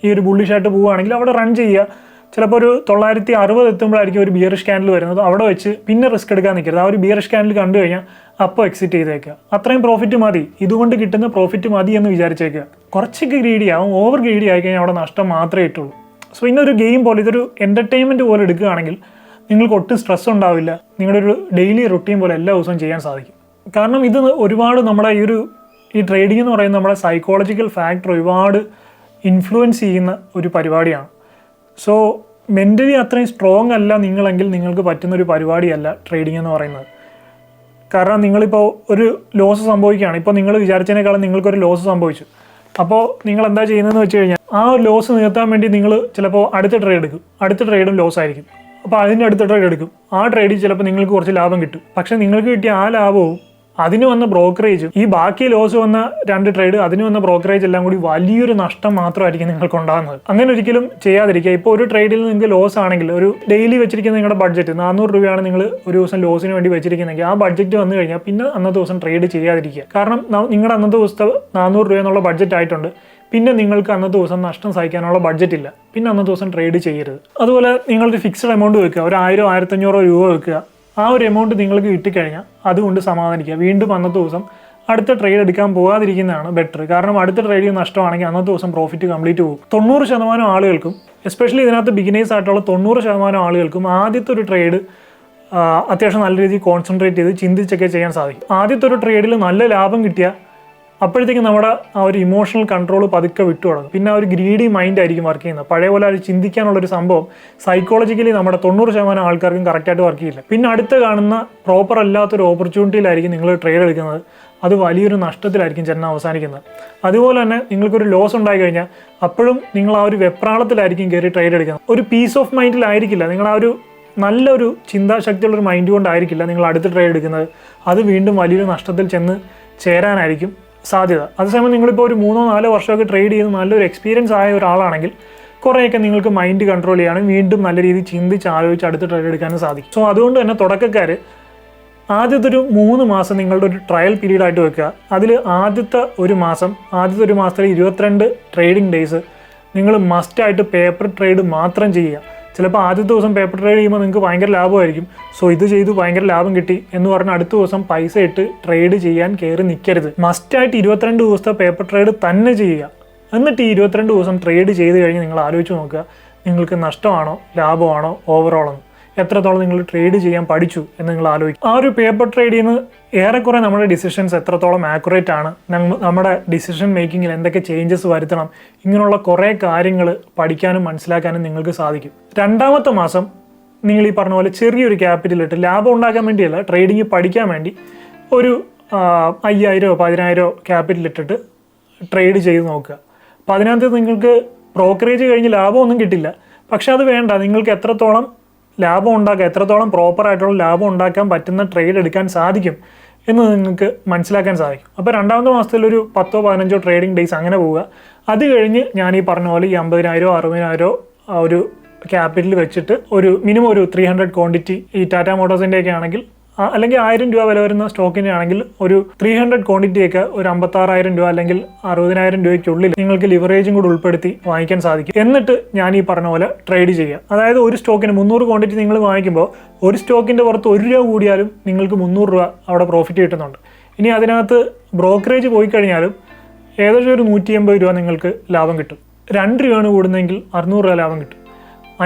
ഈ ഒരു ബുള്ളിഷായിട്ട് പോവുകയാണെങ്കിൽ അവിടെ റൺ ചെയ്യുക. ചിലപ്പോൾ ഒരു 960 എത്തുമ്പോഴായിരിക്കും ഒരു ബിയറിഷ് ക്യാൻഡിൽ വരുന്നത്. അവിടെ വെച്ച് പിന്നെ റിസ്ക് എടുക്കാൻ നിൽക്കരുത്. ആ ഒരു ബിയറിഷ് ക്യാൻഡിൽ കണ്ടു കഴിഞ്ഞാൽ അപ്പോൾ എക്സിറ്റ് ചെയ്തേക്കുക. അത്രയും പ്രോഫിറ്റ് മതി, ഇതുകൊണ്ട് കിട്ടുന്ന പ്രോഫിറ്റ് മതി എന്ന് വിചാരിച്ചേക്കുക. കുറച്ചൊക്കെ ഗ്രീഡി ആവും, ഓവർ ഗ്രീഡി ആയി കഴിഞ്ഞാൽ അവിടെ നഷ്ടം മാത്രമേ ഇട്ടുള്ളൂ. സോ ഇന്നൊരു ഗെയിം പോലെ, ഇതൊരു എൻ്റർടൈൻമെൻറ്റ് പോലെ എടുക്കുകയാണെങ്കിൽ നിങ്ങൾക്ക് ഒട്ടും സ്ട്രെസ് ഉണ്ടാവില്ല. നിങ്ങളുടെ ഒരു ഡെയിലി റുട്ടീൻ പോലെ എല്ലാ ദിവസവും ചെയ്യാൻ സാധിക്കും. കാരണം ഇത് ഒരുപാട് നമ്മുടെ ഈ ട്രേഡിംഗ് എന്ന് പറയുന്നത് നമ്മുടെ സൈക്കോളജിക്കൽ ഫാക്ടർ ഒരുപാട് ഇൻഫ്ലുവൻസ് ചെയ്യുന്ന ഒരു പരിപാടിയാണ്. സോ മെൻ്റലി അത്രയും സ്ട്രോങ് അല്ല നിങ്ങളെങ്കിൽ നിങ്ങൾക്ക് പറ്റുന്നൊരു പരിപാടിയല്ല ട്രേഡിംഗ് എന്ന് പറയുന്നത്. കാരണം നിങ്ങളിപ്പോൾ ഒരു ലോസ് സംഭവിക്കുകയാണ്. ഇപ്പോൾ നിങ്ങൾ വിചാരിച്ചതിനേക്കാളും നിങ്ങൾക്കൊരു ലോസ് സംഭവിച്ചു. അപ്പോൾ നിങ്ങൾ എന്താ ചെയ്യുന്നതെന്ന് വെച്ച് കഴിഞ്ഞാൽ ആ ഒരു ലോസ് നികത്താൻ വേണ്ടി നിങ്ങൾ ചിലപ്പോൾ അടുത്ത ട്രേഡ് എടുക്കും. അടുത്ത ട്രേഡും ലോസ് ആയിരിക്കും. അപ്പോൾ അതിൻ്റെ അടുത്ത ട്രേഡ് എടുക്കും. ആ ട്രേഡിൽ ചിലപ്പോൾ നിങ്ങൾക്ക് കുറച്ച് ലാഭം കിട്ടും. പക്ഷേ നിങ്ങൾക്ക് കിട്ടിയ ആ ലാഭവും അതിന് വന്ന ബ്രോക്കറേജും ഈ ബാക്കി ലോസ് വന്ന 2 ട്രേഡ് അതിന് വന്ന ബ്രോക്കറേജ് എല്ലാം കൂടി വലിയൊരു നഷ്ടം മാത്രമായിരിക്കും നിങ്ങൾക്ക് ഉണ്ടാകുന്നത്. അങ്ങനെ ഒരിക്കലും ചെയ്യാതിരിക്കുക. ഇപ്പോൾ ഒരു ട്രേഡിൽ നിങ്ങൾക്ക് ലോസ് ആണെങ്കിൽ ഒരു ഡെയിലി വെച്ചിരിക്കുന്ന നിങ്ങളുടെ ബഡ്ജറ്റ് 400 രൂപയാണ് നിങ്ങൾ ഒരു ദിവസം ലോസിന് വേണ്ടി വെച്ചിരിക്കുന്നതെങ്കിൽ ആ ബഡ്ജറ്റ് വന്നു കഴിഞ്ഞാൽ പിന്നെ അന്നത്തെ ദിവസം ട്രേഡ് ചെയ്യാതിരിക്കുക. കാരണം നിങ്ങളുടെ അന്നത്തെ ദിവസത്തെ 400 രൂപ എന്നുള്ള ബഡ്ജറ്റ് ആയിട്ടുണ്ട്. പിന്നെ നിങ്ങൾക്ക് അന്നത്തെ ദിവസം നഷ്ടം സഹിക്കാനുള്ള ബഡ്ജറ്റ് ഇല്ല. പിന്നെ അന്നത്തെ ദിവസം ട്രേഡ് ചെയ്യരുത്. അതുപോലെ നിങ്ങളൊരു ഫിക്സഡ് എമൗണ്ട് വെക്കുക. ഒരു 1000 1500 രൂപ വെക്കുക. ആ ഒരു എമൗണ്ട് നിങ്ങൾക്ക് കിട്ടിക്കഴിഞ്ഞാൽ അതുകൊണ്ട് സമാധാനിക്കുക. വീണ്ടും അന്നത്തെ ദിവസം അടുത്ത ട്രേഡ് എടുക്കാൻ പോകാതിരിക്കുന്നതാണ് ബെറ്റർ. കാരണം അടുത്ത ട്രേഡിൽ നഷ്ടമാണെങ്കിൽ അന്നത്തെ ദിവസം പ്രോഫിറ്റ് കംപ്ലീറ്റ് പോകും. 90% ആളുകൾക്കും, എസ്പെഷ്യലി ഇതിനകത്ത് ബിഗിനേഴ്സ് ആയിട്ടുള്ള 90% ആളുകൾക്കും ആദ്യത്തെ ഒരു ട്രേഡ് അത്യാവശ്യം നല്ല രീതിയിൽ കോൺസെൻട്രേറ്റ് ചെയ്ത് ചിന്തിച്ചൊക്കെ ചെയ്യാൻ സാധിക്കും. ആദ്യത്തെ ഒരു ട്രേഡിൽ നല്ല ലാഭം കിട്ടിയാൽ അപ്പോഴത്തേക്കും നമ്മുടെ ആ ഒരു ഇമോഷണൽ കൺട്രോൾ പതുക്കെ വിട്ടു തുടങ്ങും. പിന്നെ ആ ഒരു ഗ്രീഡി മൈൻഡ് ആയിരിക്കും വർക്ക് ചെയ്യുന്നത്. പഴയ പോലെ അത് ചിന്തിക്കാനുള്ളൊരു സംഭവം സൈക്കോളജിക്കലി നമ്മുടെ 90% ആൾക്കാർക്കും കറക്റ്റായിട്ട് വർക്ക് ചെയ്യില്ല. പിന്നെ അടുത്ത് കാണുന്ന പ്രോപ്പർ അല്ലാത്തൊരു ഓപ്പർച്യൂണിറ്റിയിലായിരിക്കും നിങ്ങൾ ട്രേഡ് എടുക്കുന്നത്. അത് വലിയൊരു നഷ്ടത്തിലായിരിക്കും ചെന്ന് അവസാനിക്കുന്നത്. അതുപോലെ തന്നെ നിങ്ങൾക്കൊരു ലോസ് ഉണ്ടായി കഴിഞ്ഞാൽ അപ്പോഴും നിങ്ങൾ ആ ഒരു വെപ്രാളത്തിലായിരിക്കും കയറി ട്രേഡ് എടുക്കുന്നത്. ഒരു പീസ് ഓഫ് മൈൻഡിലായിരിക്കില്ല. നിങ്ങൾ ആ ഒരു നല്ലൊരു ചിന്താശക്തിയുള്ളൊരു മൈൻഡ് കൊണ്ടായിരിക്കില്ല നിങ്ങൾ അടുത്ത ട്രേഡ് എടുക്കുന്നത്. അത് വീണ്ടും വലിയൊരു നഷ്ടത്തിൽ ചെന്ന് ചേരാനായിരിക്കും സാധ്യത. അതേസമയം നിങ്ങളിപ്പോൾ ഒരു 3-4 വർഷമൊക്കെ ട്രേഡ് ചെയ്ത് നല്ലൊരു എക്സ്പീരിയൻസ് ആയ ഒരാളാണെങ്കിൽ കുറേയൊക്കെ നിങ്ങൾക്ക് മൈൻഡ് കൺട്രോൾ ചെയ്യാനും വീണ്ടും നല്ല രീതിയിൽ ചിന്തിച്ച് ആലോചിച്ച് അടുത്ത ട്രേഡ് എടുക്കാനും സാധിക്കും. സോ അതുകൊണ്ട് തന്നെ തുടക്കക്കാർ ആദ്യത്തെ ഒരു 3 മാസം നിങ്ങളുടെ ഒരു ട്രയൽ പീരീഡ് ആയിട്ട് വെക്കുക. അതിൽ ആദ്യത്തെ ഒരു മാസത്തിൽ 22 ട്രേഡിംഗ് ഡേയ്സ് നിങ്ങൾ മസ്റ്റായിട്ട് പേപ്പർ ട്രേഡ് മാത്രം ചെയ്യുക. ചിലപ്പോൾ ആദ്യത്തെ ദിവസം പേപ്പർ ട്രേഡ് ചെയ്യുമ്പോൾ നിങ്ങൾക്ക് ഭയങ്കര ലാഭമായിരിക്കും. സോ ഇത് ചെയ്തു ഭയങ്കര ലാഭം കിട്ടി എന്ന് പറഞ്ഞ് അടുത്ത ദിവസം പൈസ ഇട്ട് ട്രേഡ് ചെയ്യാൻ കയറി നിൽക്കരുത്. മസ്റ്റായിട്ട് 22 ദിവസത്തെ പേപ്പർ ട്രേഡ് തന്നെ ചെയ്യുക. എന്നിട്ട് ഈ 22 ദിവസം ട്രേഡ് ചെയ്ത് കഴിഞ്ഞ് നിങ്ങൾ ആലോചിച്ച് നോക്കുക നിങ്ങൾക്ക് നഷ്ടമാണോ ലാഭമാണോ ഓവറോൾ എന്ന്. എത്രത്തോളം നിങ്ങൾ ട്രേഡ് ചെയ്യാൻ പഠിച്ചു എന്ന് നിങ്ങൾ ആലോചിക്കും. ആ ഒരു പേപ്പർ ട്രേഡിൽ നിന്ന് ഏറെക്കുറെ നമ്മുടെ ഡിസിഷൻസ് എത്രത്തോളം ആക്യുറേറ്റ് ആണ്, നമ്മുടെ ഡിസിഷൻ മേക്കിങ്ങിൽ എന്തൊക്കെ ചേഞ്ചസ് വരുത്തണം, ഇങ്ങനെയുള്ള കുറേ കാര്യങ്ങൾ പഠിക്കാനും മനസ്സിലാക്കാനും നിങ്ങൾക്ക് സാധിക്കും. 2ാമത്തെ മാസം നിങ്ങൾ ഈ പറഞ്ഞ പോലെ ചെറിയൊരു ക്യാപിറ്റലിട്ട് ലാഭം ഉണ്ടാക്കാൻ വേണ്ടിയല്ല, ട്രേഡിങ് പഠിക്കാൻ വേണ്ടി ഒരു 5000-10,000 ക്യാപിറ്റലിട്ടിട്ട് ട്രേഡ് ചെയ്ത് നോക്കുക. അപ്പോൾ അതിനകത്ത് നിങ്ങൾക്ക് ബ്രോക്കറേജ് കഴിഞ്ഞ് ലാഭമൊന്നും കിട്ടില്ല. പക്ഷെ അത് വേണ്ട, നിങ്ങൾക്ക് എത്രത്തോളം ലാഭം ഉണ്ടാക്കുക, എത്രത്തോളം പ്രോപ്പറായിട്ടുള്ള ലാഭം ഉണ്ടാക്കാൻ പറ്റുന്ന ട്രേഡ് എടുക്കാൻ സാധിക്കും എന്ന് നിങ്ങൾക്ക് മനസ്സിലാക്കാൻ സാധിക്കും. അപ്പോൾ 2ാമത്തെ മാസത്തിൽ ഒരു 10-15 ട്രേഡിംഗ് ഡേയ്സ് അങ്ങനെ പോവുക. അത് കഴിഞ്ഞ് ഞാൻ ഈ പറഞ്ഞ പോലെ ഈ 50,000-60,000 ഒരു ക്യാപിറ്റൽ വെച്ചിട്ട് ഒരു മിനിമം ഒരു 300 ക്വാണ്ടിറ്റി, ഈ ടാറ്റ മോട്ടോഴ്സിൻ്റെ ഒക്കെ ആണെങ്കിൽ അല്ലെങ്കിൽ 1000 രൂപ വില വരുന്ന സ്റ്റോക്കിൻ്റെ ആണെങ്കിൽ ഒരു 300 ക്വാണ്ടിറ്റിയൊക്കെ ഒരു 56,000 രൂപ അല്ലെങ്കിൽ 60,000 രൂപയ്ക്കുള്ളിൽ നിങ്ങൾക്ക് ലിവറേജും കൂടി ഉൾപ്പെടുത്തി വാങ്ങിക്കാൻ സാധിക്കും. എന്നിട്ട് ഞാൻ ഈ പറഞ്ഞ പോലെ ട്രേഡ് ചെയ്യുക. അതായത് ഒരു സ്റ്റോക്കിന് 300 ക്വാണ്ടിറ്റി നിങ്ങൾ വാങ്ങിക്കുമ്പോൾ ഒരു സ്റ്റോക്കിൻ്റെ പുറത്ത് 1 രൂപ കൂടിയാലും നിങ്ങൾക്ക് 300 രൂപ അവിടെ പ്രോഫിറ്റ് കിട്ടുന്നുണ്ട്. ഇനി അതിനകത്ത് ബ്രോക്കറേജ് പോയി കഴിഞ്ഞാലും ഏകദേശം ഒരു 180 രൂപ നിങ്ങൾക്ക് ലാഭം കിട്ടും. 2 രൂപയാണ് കൂടുന്നതെങ്കിൽ 600 രൂപ ലാഭം കിട്ടും.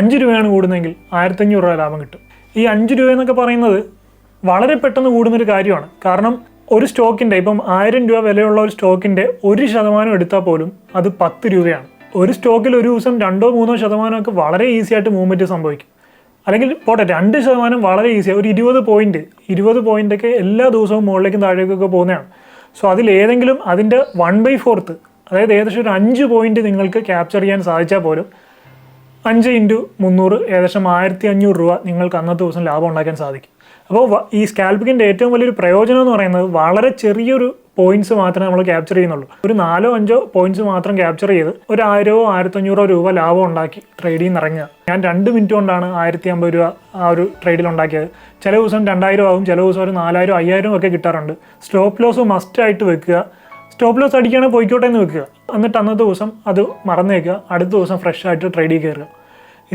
5 രൂപയാണ് കൂടുന്നതെങ്കിൽ 1500 രൂപ ലാഭം കിട്ടും. ഈ 5 രൂപ എന്നൊക്കെ പറയുന്നത് വളരെ പെട്ടെന്ന് കൂടുന്നൊരു കാര്യമാണ്. കാരണം ഒരു സ്റ്റോക്കിൻ്റെ ഇപ്പം 1000 രൂപ വിലയുള്ള ഒരു സ്റ്റോക്കിൻ്റെ 1% എടുത്താൽ പോലും അത് 10 രൂപയാണ്. ഒരു സ്റ്റോക്കിൽ ഒരു ദിവസം 2-3% ഒക്കെ വളരെ ഈസി ആയിട്ട് മൂവ്മെൻറ്റ് സംഭവിക്കും. അല്ലെങ്കിൽ പോട്ടെ 2% വളരെ ഈസിയാണ്. ഒരു 20 പോയിൻ്റൊക്കെ എല്ലാ ദിവസവും മുകളിലേക്കും താഴേക്കൊക്കെ പോകുന്നതാണ്. സോ അതിലേതെങ്കിലും അതിൻ്റെ 1/4, അതായത് ഏകദേശം ഒരു 5 പോയിന്റ് നിങ്ങൾക്ക് ക്യാപ്ചർ ചെയ്യാൻ സാധിച്ചാൽ പോലും 5 × 300 ഏകദേശം 1500 രൂപ നിങ്ങൾക്ക് അന്നത്തെ ദിവസം ലാഭം ഉണ്ടാക്കാൻ സാധിക്കും. അപ്പോൾ ഈ സ്കാൽപ്പിങ്ങിൻ്റെ ഏറ്റവും വലിയൊരു പ്രയോജനം എന്ന് പറയുന്നത് വളരെ ചെറിയൊരു പോയിന്റ്സ് മാത്രമേ നമ്മൾ ക്യാപ്ചർ ചെയ്യുന്നുള്ളൂ. ഒരു 4-5 പോയിന്റ്സ് മാത്രം ക്യാപ്ചർ ചെയ്ത് ഒരു 1000-1500 രൂപ ലാഭം ഉണ്ടാക്കി ട്രേഡിൽ നിന്ന് ഇറങ്ങുക. ഞാൻ 2 മിനിറ്റ് കൊണ്ടാണ് 1050 രൂപ ആ ഒരു ട്രേഡിൽ ഉണ്ടാക്കിയത്. ചില ദിവസം 2000 ആവും, ചില ദിവസം ഒരു 4000-5000 ഒക്കെ കിട്ടാറുണ്ട്. സ്റ്റോപ്പ് ലോസ് മസ്റ്റ് ആയിട്ട് വെക്കുക. സ്റ്റോപ്പ് ലോസ് അടിക്കുകയാണെങ്കിൽ പോയിക്കോട്ടെ എന്ന് വെക്കുക. എന്നിട്ട് അന്നത്തെ ദിവസം അത് മറന്നേക്കുക, അടുത്ത ദിവസം ഫ്രഷ് ആയിട്ട് ട്രേഡിൽ കയറുക.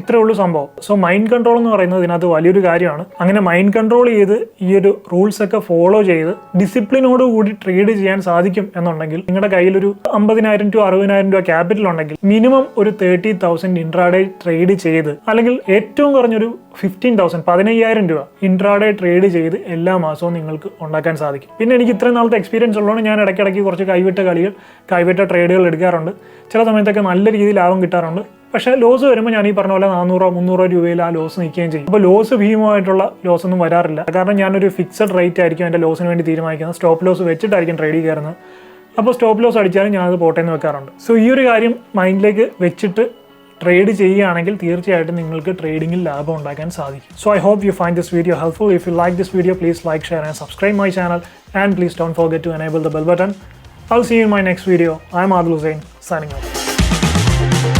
ഇത്രേ ഉള്ളൂ സംഭവം. സോ മൈൻഡ് കൺട്രോൾ എന്ന് പറയുന്നത് ഇതിനകത്ത് വലിയൊരു കാര്യമാണ്. അങ്ങനെ മൈൻഡ് കൺട്രോൾ ചെയ്ത് ഈ ഒരു റൂൾസ് ഒക്കെ ഫോളോ ചെയ്ത് ഡിസിപ്ലിനോട് കൂടി ട്രേഡ് ചെയ്യാൻ സാധിക്കും എന്നുണ്ടെങ്കിൽ നിങ്ങളുടെ കയ്യിൽ ഒരു 50,000 to 60,000 രൂപ ക്യാപിറ്റൽ ഉണ്ടെങ്കിൽ മിനിമം ഒരു 30,000 ഇൻട്രാഡേ ട്രേഡ് ചെയ്ത്, അല്ലെങ്കിൽ ഏറ്റവും കുറഞ്ഞൊരു 15,000 രൂപ ഇൻട്രാഡേ ട്രേഡ് ചെയ്ത് എല്ലാ മാസവും നിങ്ങൾക്ക് ഉണ്ടാക്കാൻ സാധിക്കും. പിന്നെ എനിക്ക് ഇത്രയും നാളത്തെ എക്സ്പീരിയൻസ് ഉള്ളതുകൊണ്ട് ഞാൻ ഇടയ്ക്കിടയ്ക്ക് കുറച്ച് കൈവിട്ട ട്രേഡുകൾ എടുക്കാറുണ്ട്. ചില സമയത്തൊക്കെ നല്ല രീതിയിൽ ലാഭം കിട്ടാറുണ്ട്. പക്ഷേ ലോസ് വരുമ്പോൾ ഞാൻ ഈ പറഞ്ഞ പോലെ 400-300 രൂപയിൽ ആ ലോസ് നിൽക്കുകയും ചെയ്യും. അപ്പോൾ ലോസ് ഭീമമായിട്ടുള്ള ലോസ് ഒന്നും വരാറില്ല. കാരണം ഞാനൊരു ഫിക്സഡ് റേറ്റ് ആയിരിക്കും എൻ്റെ ലോസിന് വേണ്ടി തീരുമാനിക്കുന്നത്. സ്റ്റോപ്പ് ലോസ് വെച്ചിട്ടായിരിക്കും ട്രേഡിൽ കയറുന്നത്. അപ്പോൾ സ്റ്റോപ്പ് ലോസ് അടിച്ചാലും ഞാനത് പോട്ടേന്ന് വെക്കാറുണ്ട്. സോ ഈ ഒരു കാര്യം മൈൻഡിലേക്ക് വെച്ചിട്ട് ട്രേഡ് ചെയ്യുകയാണെങ്കിൽ തീർച്ചയായിട്ടും നിങ്ങൾക്ക് ട്രേഡിങ്ങിൽ ലാഭം ഉണ്ടാക്കാൻ സാധിക്കും. So I hope you find this video helpful. If you like this video, please like, share and subscribe my channel, and please don't forget to enable the bell button. I'll see you in my next video. I'm Adil Hussain, signing off.